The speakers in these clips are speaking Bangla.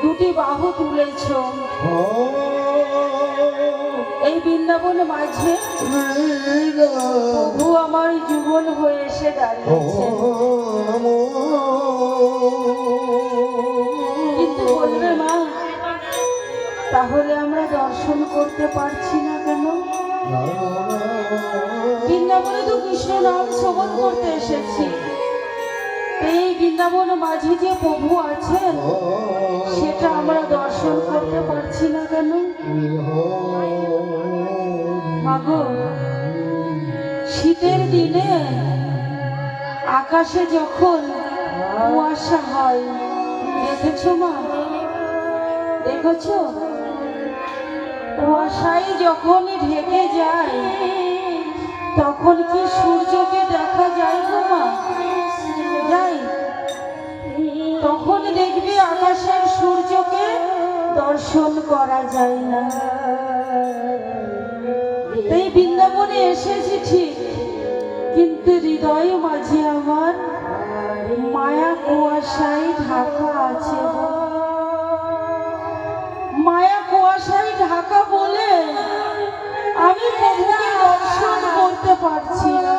দুটি বাহু তুলেছ, এই বৃন্দাবন মাঝে প্রভু আমার যুগল হয়ে এসে দাঁড়িয়েছে। কিন্তু বলবে মা, তাহলে আমরা দর্শন করতে পারছি না কেন? বৃন্দাবনে তো কৃষ্ণ নাম শ্রবণ করতে এসেছি, এই বৃন্দাবন মাঝে যে প্রভু আছেন সেটা আমরা দর্শন করতে পারছি না কেন? মাগো, শীতের দিনে আকাশে যখন কুয়াশা হয়, দেখেছো মা? দেখেছো? কুয়াশায় যখন ঢেকে যায় তখন কি সূর্যকে দেখা যায় গো মা? যায়? তখন দেখবে আকাশের সূর্যকে দর্শন করা যায় না। এই বৃন্দাবনে এসেছি ঠিক, কিন্তু হৃদয় মাঝে আমার মায়া কুয়াশায় ঢাকা আছে। মায়া কুয়াশায় ঢাকা বলে আমি প্রভুকে দর্শন করতে পারছি না।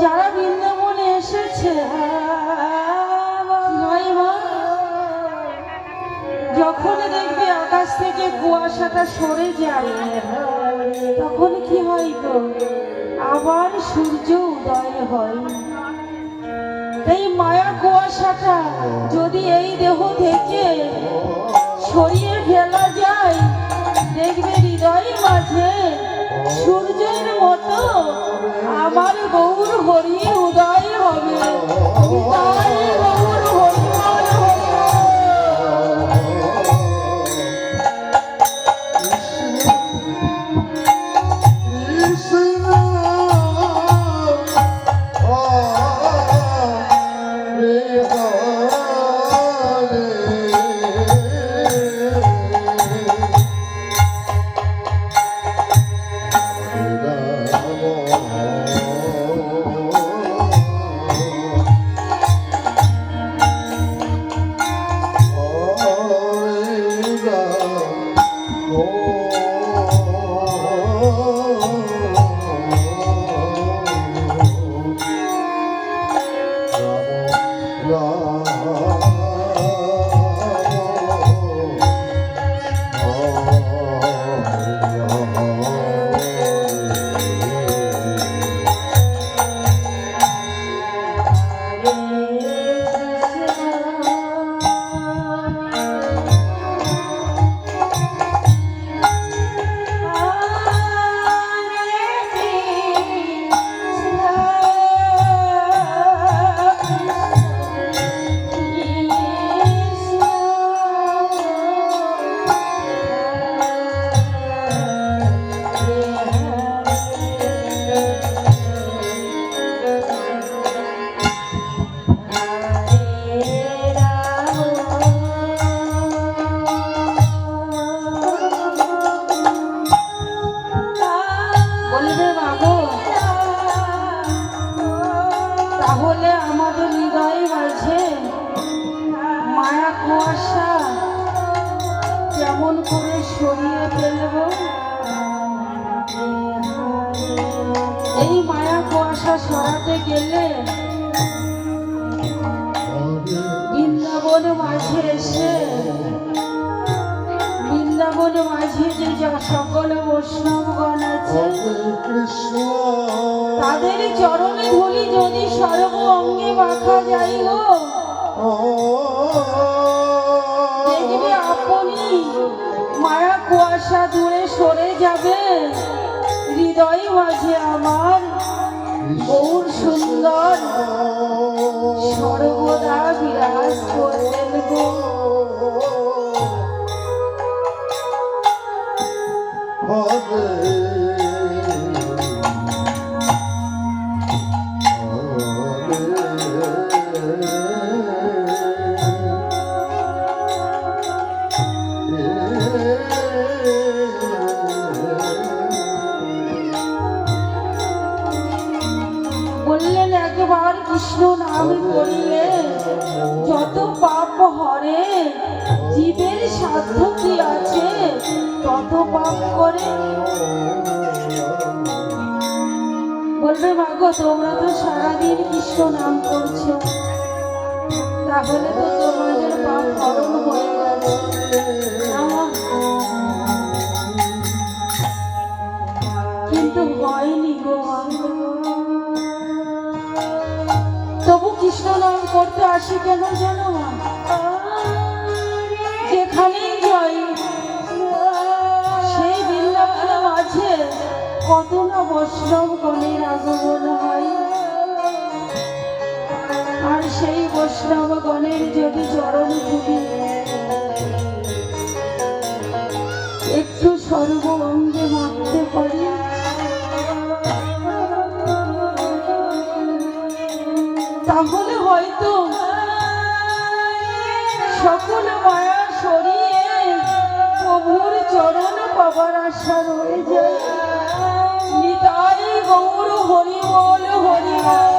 যারা বৃন্দাবনে এসেছে, যখন দেখবে আকাশ থেকে কুয়াশাটা সরে যায় তখন কি হয় গো? আবার সূর্য উদয় হয়। এই মায়া কুয়াশাটা যদি এই দেহ থেকে সরিয়ে ফেলা যায়, দেখবে হৃদয় মাঝে সূর্যের মতো আমার গৌর হরি উদয় হবে। উদয় গৌর হরি হবে। তাহলে আমাদের হৃদয় মাঝে মায়া কুয়াশা কেমন করে সরিয়ে ফেলব? এই মায়া কুয়াশা সরাতে গেলে বৃন্দাবন মাঝে এসে, বৃন্দাবন মাঝে যে সকল বৈষ্ণবগণ আছে তাদের চরণে ধুলি যদি সর্ব অঙ্গে মাখা যায় গো, দেখবে আপনি মায়া কুয়াশা দূরে সরে যাবে। হৃদয় মাঝে আমার গৌর সুন্দর সর্বদা বিরাজ করবেন গো। বললেন একবার কৃষ্ণ নাম করলে যত পাপ হরে জীবের সাধ্য কি আছে তত পাপ করে। বলবে মাগো তোমরা তো সারাদিন কৃষ্ণ নাম করছো, তাহলে তো তোমাদের পাপ হরণ হয়ে গেছে। কিন্তু হয়নি গো, তবু কৃষ্ণ নাম করতে আসি কেন জানো মা? যেখানেই যাই সেই বৃন্দাবনের মাঝে কত না বৈষ্ণব গণের আগমন হয়, আর সেই বৈষ্ণব গণের যদি চরণ ধুলি একটু সর্ব অঙ্গে মাখতে পারি, তাহলে হয়তো সকল মায়া সরিয়ে প্রভুর চরণ পাবার আশা রয়ে যায়। নিতাই গৌর হরি বল, হরি বল।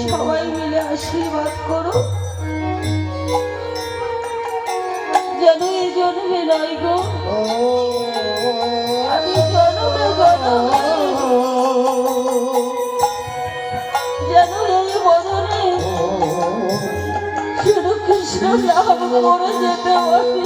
সবাই মিলে আশীর্বাদ করো, যেন এই জন্মে নয় গো, আমি জন্মে জন্মে যেন এই বদনে শুধু কৃষ্ণ নাম করে যেতে পারি।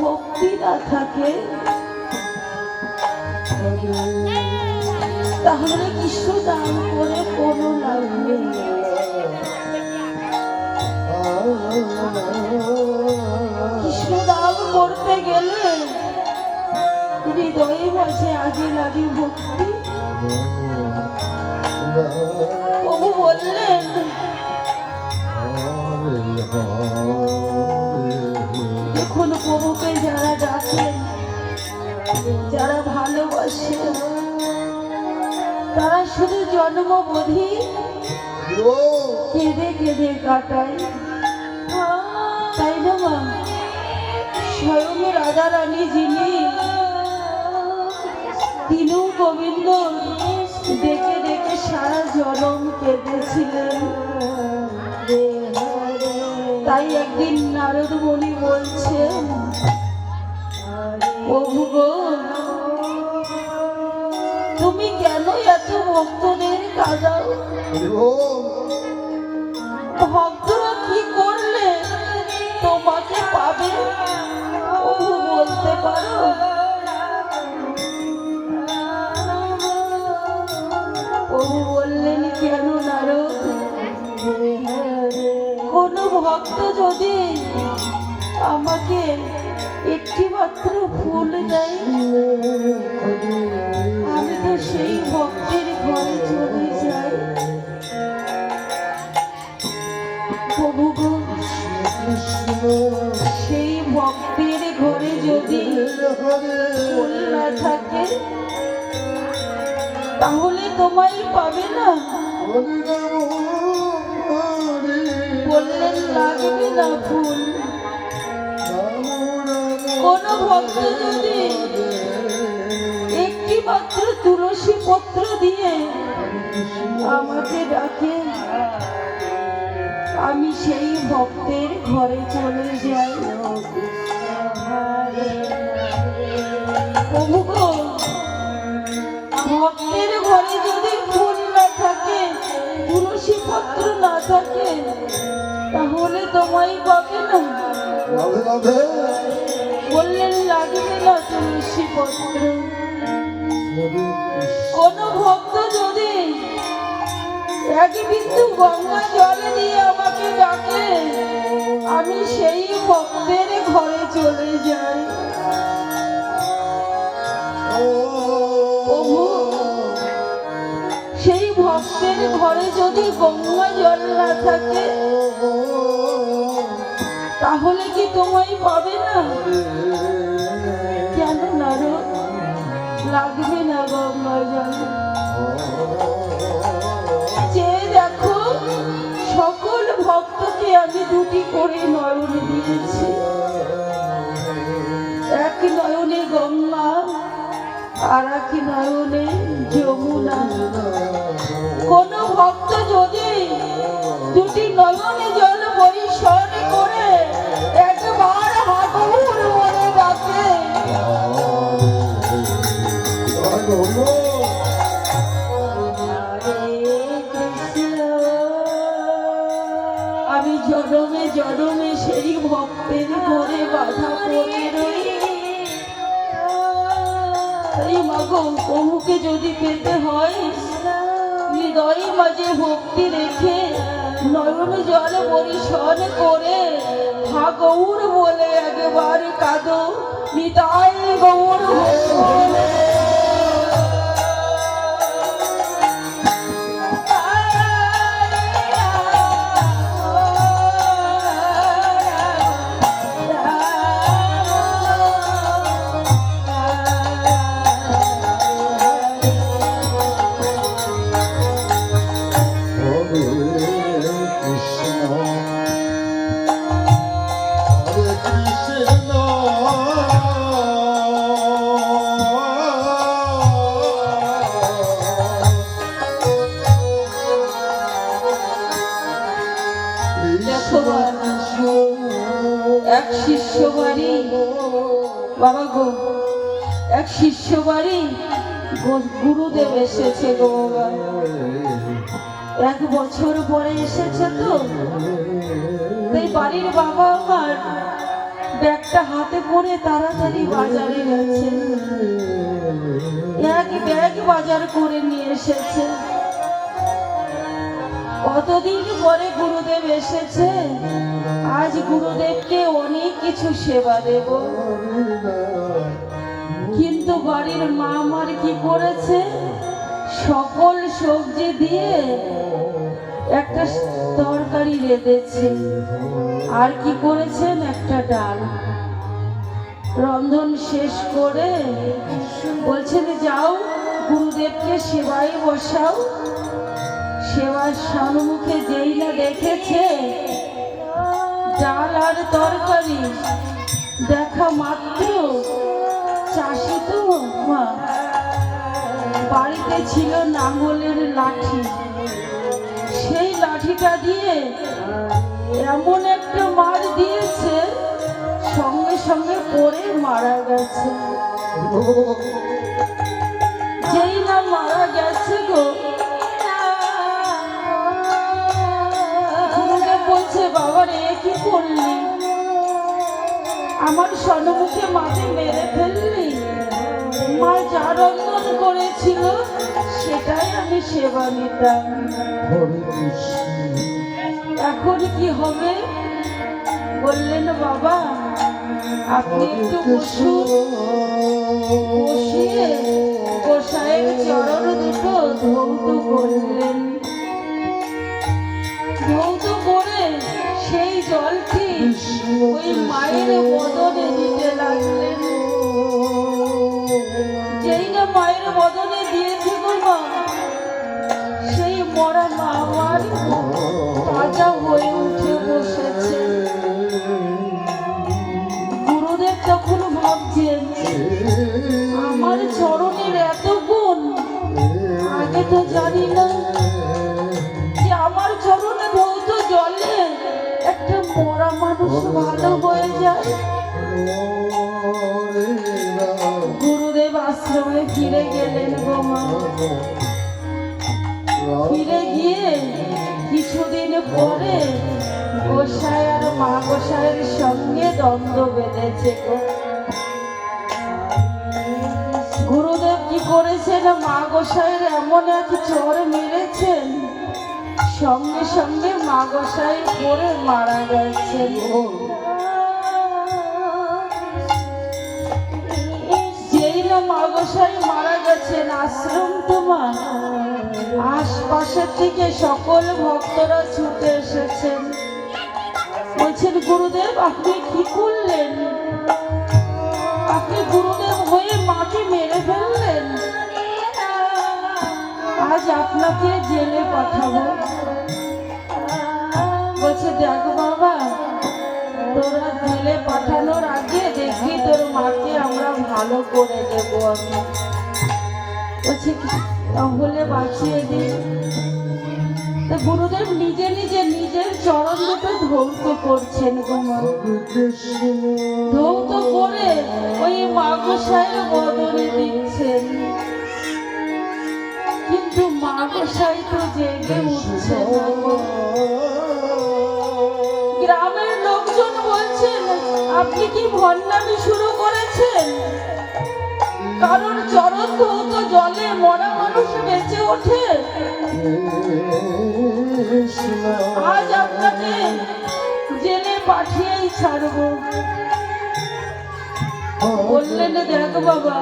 ভক্তি না থাকে তাহলে কৃষ্ণ দান করে কোনো লাভ নেই। কৃষ্ণ দান করতে গেলে হৃদয়ে মাঝে আগে লাগে ভক্তি। প্রভু বললেন দেখুন প্রভুকে যারা ডাকেন যারা ভালোবাসে তারা শুধু জন্মবোধি কেঁদে কেঁদে কাটায়, তাই না মা? স্বয়ং রাধা রানী যিনি তিনু গোবিন্দ ডেকে ডেকে সারা জনম কেঁদেছিলেন। তাই একদিন নারদ মুনি বলছেন প্রভু গো তুমি কেন এত ভক্তদের কাঁদাও? ভক্তরা কি করলে তোমাকে পাবে প্রভু বলতে পারো? প্রভু বললেন কেন নারদ, কোন ভক্ত যদি আমাকে একটি মাত্র ফুল দেয় আমি তো সেই ভক্তের ঘরে চলে যাই। প্রভু গো সেই ভক্তের ঘরে যদি ফুল না থাকে তাহলে তোমায় পাবে না। বললেন লাগবে না ফুল। কোন ভক্ত যদি একটি মাত্র তুলসী পত্র দিয়ে আমাকে ডাকে আমি সেই ভক্তের ঘরে চলে যাই। প্রভু গো ভক্তের ঘরে যদি ফুল না থাকে তুলসী পত্র না থাকে তাহলে তোমায় পাবে না। বললেন লাগবে না তুলসী পত্র। কোন ভক্ত যদি এক বিন্দু গঙ্গা জল দিয়ে আমাকে ডাকে আমি সেই ভক্তের ঘরে চলে যাই। প্রভু সেই ভক্তের ঘরে যদি গঙ্গা জল না থাকে তাহলে কি তোমায় পাবে না? কেন নারদ লাগবে না গঙ্গা জল? যে দেখো সকল ভক্তকে আমি দুটি করে নয়ন দিয়েছি, এক নয়নে গঙ্গা আর এক নয়নে যমুনা। কোন ভক্ত যদি দুটি নয়নে জল পরিশোধ করে একবার হাগুর বলে ডাকে আমি জনমে জনমে সেই ভক্তের ঘরে বাধা পড়ে রই। এই মাগো প্রভুকে যদি পেতে হয় হৃদয়ে মাঝে ভক্তি রেখে নয়ন জল পরিশোধ করে হা গৌর বলে একবার কাঁদো নিতাই গৌর। এক শিষ্য বাড়ি বাবা গো, এক শিষ্য বাড়ি গুরুদেব এসেছে গো বাবা। 1 বছর পরে এসেছে তো তাই বাড়ির বাবা আমার ব্যাগটা হাতে করে তাড়াতাড়ি বাজারে গেছে, এক ব্যাগ বাজার করে নিয়ে এসেছে। কতদিন পরে গুরুদেব এসেছে, আজ গুরুদেবকে অনেক কিছু সেবা দেব। কিন্তু বাড়ির মা আমার কি করেছে, সকল সবজি দিয়ে একটা তরকারি রেঁধেছে, আর কি করেছেন একটা ডাল। রন্ধন শেষ করে বলছেন যাও গুরুদেবকে সেবায় বসাও। সেবার সম্মুখে যেই না দেখেছে ডাল আর তরকারি, দেখা মাত্র চাষি তো মা, বাড়িতে ছিল নাঙ্গলের লাঠি, সেই লাঠিটা দিয়ে এমন একটা মার দিয়েছে, সঙ্গে সঙ্গে পড়ে মারা গেছে। যেই না মারা গেছে গো, বলছে বাবা রে কি করলি, আমার সম্মুখে মাকে মেরে ফেললি। মা যা রন্ধন করেছিল সেটাই আমি সেবা নিতাম, এখন কি হবে? বললেন বাবা আপনি একটু বসুন, বসিয়ে গোসাইয়ের চরণ দুটো ধৌত করলেন। ধৌত করে সেই জলটি ওই মায়ের বদনে দিতে লাগলেন। যেই না মায়ের বদনে দিয়েছে গো মা, সেই মরা মা আমার তাজা হয়ে উঠে বসেছে। গুরুদেব তখন ভাবছেন আমার চরণের এত গুণ, আগে তো জানি না যে আমার চরণে ধৌত জলে একটা মরা মানুষ ভালো হয়ে যায়। গুরুদেব আশ্রমে ফিরে গেলেন গো মা। ফিরে গিয়ে কিছুদিন পরে গোসাই আর মা গোসাইয়ের সঙ্গে দ্বন্দ্ব বেঁধেছে গো। গুরুদেব কি করেছেন, মা গোসাইয়ের এমন এক চর মেরেছেন, সঙ্গে সঙ্গে মা গোসাই পড়ে মারা গেছেন। যেই না মা গোসাই মারা গেছেন, আশ্রম তোমার আশপাশের থেকে সকল ভক্তরা ছুটে এসেছেন। বলছেন গুরুদেব আপনি কি করলেন, আপনি গুরুদেব হয়ে মাকে মেরে ফেললেন, আজ আপনাকে জেলে পাঠাবো। বলছে দেখ বাবা, তোরা জেলে পাঠানোর আগে দেখবি তোর মাকে আমরা ভালো করে দেবো। আমি বলছি তাহলে বাঁচিয়ে দিন। তো গুরুদেব নিজে নিজে নিজের চরণ দুটো ধৌত করছেন গো মা। ধৌত করে ওই মা গোসাইয়ের বদলে দিচ্ছেন, কিন্তু মা গোসাই তো জেগে উঠছে না গো। গ্রামের লোকজন বলছেন আপনি কি ভণ্ডামি শুরু করেছেন, কারণ চরণ ধৌত জলে মরা মানুষ বেঁচে ওঠে। আজ আপনাকে জেলে পাঠিয়েই ছাড়বো। বললেন দেখ বাবা,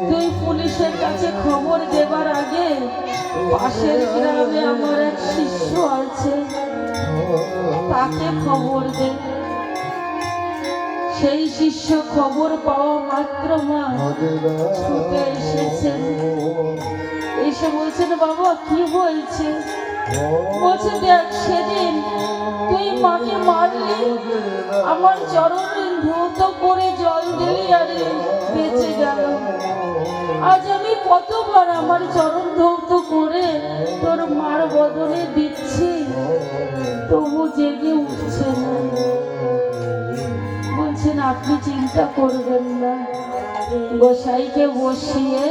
তুই পুলিশের কাছে খবর দেবার আগে পাশের গ্রামে আমার এক শিষ্য আছে, তাকে খবর দে। সেই শিষ্য খবর পাওয়া মাত্র মা ছুটে এসেছেন। এসে বলছেন বাবা কি হয়েছে? বলছে দেখ সেদিন তুই মাকে মারলি, আমার চরণ ধৌত করে জল দিলি আর বেঁচে গেল। আজ আমি কতবার আমার চরণ ধৌত করে তোর মার বদলে দিচ্ছি, তবু জেগে উঠছে না। বলছেন আপনি চিন্তা করবেন না, গোসাইকে বসিয়ে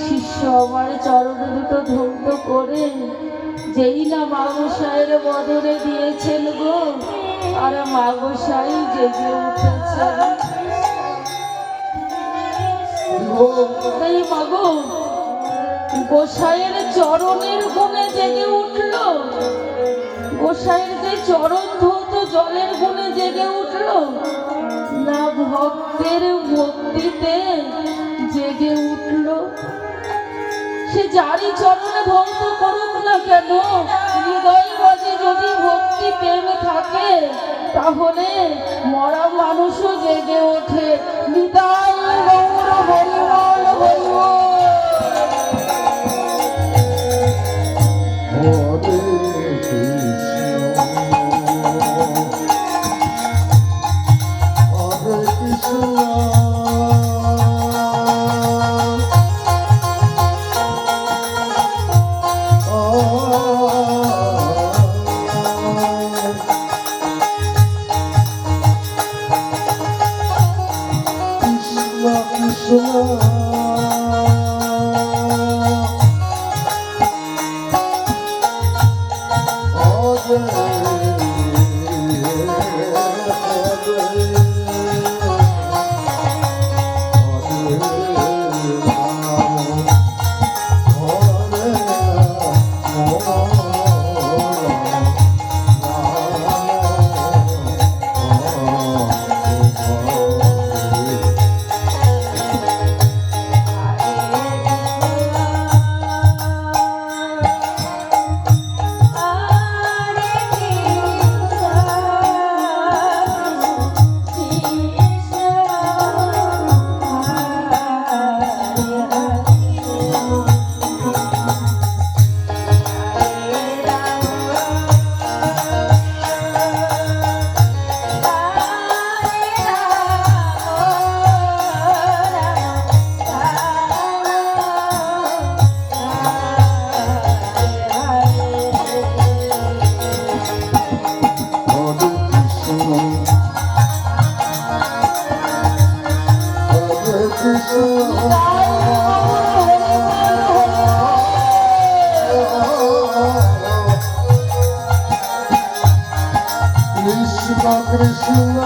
শিষ্য আমার চরণ দুটো ধৌত করে যেই না মা গোসাইয়ের বদলে দিয়েছেন গো, আর মা গোসাই জেগে উঠেছে। এই মাগো গোসাইয়ের চরণের গুণে জেগে উঠল, গোসাইয়ের যে চরণ ধৌত জলের গুণে জেগে উঠল, না ভক্তের ভক্তিতে জেগে উঠল। সে যারই চরণে ভক্ত করুক না কেন, হৃদয় মাঝে যদি ভক্তি প্রেম থাকে, তাহলে মরা মানুষও জেগে ওঠে। নিতাই গৌর হরিবল হরিবল। Krishna